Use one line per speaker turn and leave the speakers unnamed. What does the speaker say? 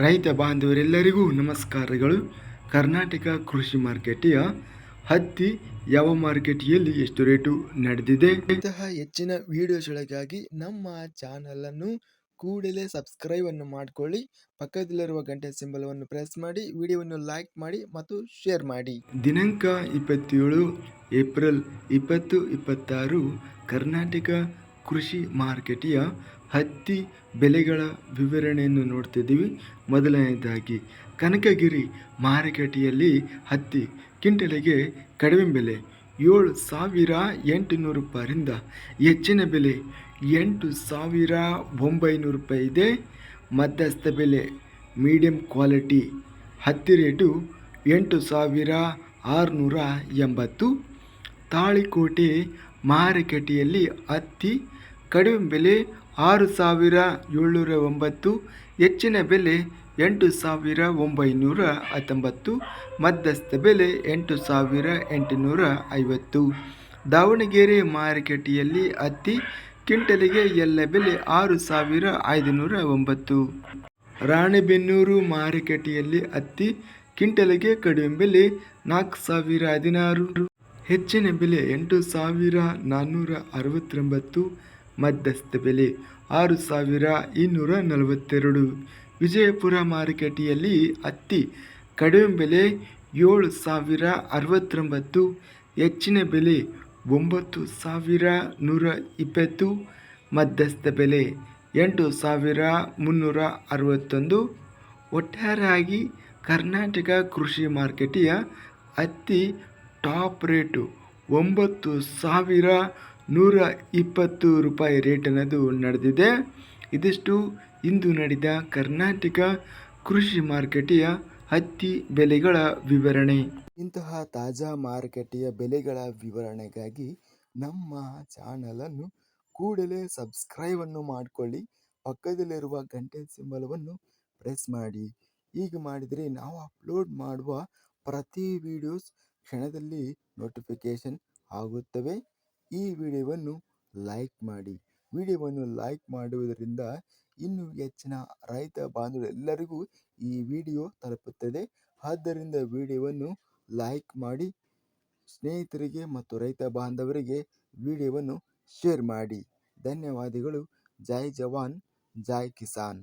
ರೈತ ಬಾಂಧವರೆಲ್ಲರಿಗೂ ನಮಸ್ಕಾರಗಳು. ಕರ್ನಾಟಕ ಕೃಷಿ ಮಾರ್ಕೆಟಿಯ ಹತ್ತಿ ಯಾವ ಮಾರುಕಟ್ಟೆಯಲ್ಲಿ ಎಷ್ಟು ರೇಟು ನಡೆದಿದೆ, ಇಂತಹ ಹೆಚ್ಚಿನ ವಿಡಿಯೋಸ್ಗಳಿಗಾಗಿ ನಮ್ಮ ಚಾನಲನ್ನು ಕೂಡಲೇ ಸಬ್ಸ್ಕ್ರೈಬ್ ಅನ್ನು ಮಾಡಿಕೊಳ್ಳಿ. ಪಕ್ಕದಲ್ಲಿರುವ ಗಂಟೆ ಸಿಂಬಲವನ್ನು ಪ್ರೆಸ್ ಮಾಡಿ, ವಿಡಿಯೋವನ್ನು ಲೈಕ್ ಮಾಡಿ ಮತ್ತು ಶೇರ್ ಮಾಡಿ. ದಿನಾಂಕ 27 ಏಪ್ರಿಲ್ 2026 ಕರ್ನಾಟಕ ಕೃಷಿ ಮಾರುಕಟ್ಟೆಯ ಹತ್ತಿ ಬೆಲೆಗಳ ವಿವರಣೆಯನ್ನು ನೋಡ್ತಿದ್ದೀವಿ. ಮೊದಲನೇದಾಗಿ ಕನಕಗಿರಿ ಮಾರುಕಟ್ಟೆಯಲ್ಲಿ ಹತ್ತಿ ಕ್ವಿಂಟಲಿಗೆ ಕಡಿಮೆ ಬೆಲೆ 7,800 ರೂಪಾಯಿಯಿಂದ ಹೆಚ್ಚಿನ ಬೆಲೆ 8,900 ರೂಪಾಯಿ ಇದೆ. ಮಧ್ಯಸ್ಥ ಬೆಲೆ ಮೀಡಿಯಂ ಕ್ವಾಲಿಟಿ ಹತ್ತಿ ರೇಟು 8,680. ತಾಳಿಕೋಟೆ ಮಾರುಕಟ್ಟೆಯಲ್ಲಿ ಹತ್ತಿ ಕಡಿಮೆ ಬೆಲೆ 6,709, ಹೆಚ್ಚಿನ ಬೆಲೆ 8,919, ಮಧ್ಯಸ್ಥ ಬೆಲೆ 8,850. ದಾವಣಗೆರೆ ಮಾರುಕಟ್ಟೆಯಲ್ಲಿ ಹತ್ತಿ ಕ್ವಿಂಟಲಿಗೆ ಎಲ್ಲ ಬೆಲೆ 6,509. ರಾಣೆಬೆನ್ನೂರು ಮಾರುಕಟ್ಟೆಯಲ್ಲಿ ಹತ್ತಿ ಕ್ವಿಂಟಲಿಗೆ ಕಡಿಮೆ ಬೆಲೆ 4,016, ಹೆಚ್ಚಿನ ಬೆಲೆ 8,469, ಮಧ್ಯಸ್ಥ ಬೆಲೆ 6,242. ವಿಜಯಪುರ ಮಾರುಕಟ್ಟೆಯಲ್ಲಿ ಹತ್ತಿ ಕಡಿಮೆ ಬೆಲೆ 7,069, ಹೆಚ್ಚಿನ ಬೆಲೆ 9,120, ಮಧ್ಯಸ್ಥ ಬೆಲೆ 8,361. ಒಟ್ಟಾರೆಯಾಗಿ ಕರ್ನಾಟಕ ಕೃಷಿ ಮಾರುಕಟ್ಟೆಯ ಹತ್ತಿ ಟಾಪ್ ರೇಟು 9,120 ರೂಪಾಯಿ ರೇಟ್ ಅನ್ನೋದು ನಡೆದಿದೆ. ಇದಿಷ್ಟು ಇಂದು ನಡೆದ ಕರ್ನಾಟಕ ಕೃಷಿ ಮಾರುಕಟ್ಟೆಯ ಹತ್ತಿ ಬೆಲೆಗಳ ವಿವರಣೆ. ಇಂತಹ ತಾಜಾ ಮಾರುಕಟ್ಟೆಯ ಬೆಲೆಗಳ ವಿವರಣೆಗಾಗಿ ನಮ್ಮ ಚಾನಲನ್ನು ಕೂಡಲೇ ಸಬ್ಸ್ಕ್ರೈಬ್ ಅನ್ನು ಮಾಡಿಕೊಳ್ಳಿ. ಪಕ್ಕದಲ್ಲಿರುವ ಗಂಟೆ ಸಿಂಬಲವನ್ನು ಪ್ರೆಸ್ ಮಾಡಿ. ಹೀಗೆ ಮಾಡಿದರೆ ನಾವು ಅಪ್ಲೋಡ್ ಮಾಡುವ ಪ್ರತಿ ವಿಡಿಯೋಸ್ ಕ್ಷಣದಲ್ಲಿ ನೋಟಿಫಿಕೇಶನ್ ಆಗುತ್ತವೆ. ಈ ವಿಡಿಯೋವನ್ನು ಲೈಕ್ ಮಾಡಿ. ವಿಡಿಯೋವನ್ನು ಲೈಕ್ ಮಾಡುವುದರಿಂದ ಇನ್ನೂ ಹೆಚ್ಚಿನ ರೈತ ಬಾಂಧವರೆಲ್ಲರಿಗೂ ಈ ವಿಡಿಯೋ ತಲುಪುತ್ತದೆ. ಆದ್ದರಿಂದ ವಿಡಿಯೋವನ್ನು ಲೈಕ್ ಮಾಡಿ, ಸ್ನೇಹಿತರಿಗೆ ಮತ್ತು ರೈತ ಬಾಂಧವರಿಗೆ ವಿಡಿಯೋವನ್ನು ಶೇರ್ ಮಾಡಿ. ಧನ್ಯವಾದಗಳು. ಜೈ ಜವಾನ್, ಜೈ ಕಿಸಾನ್.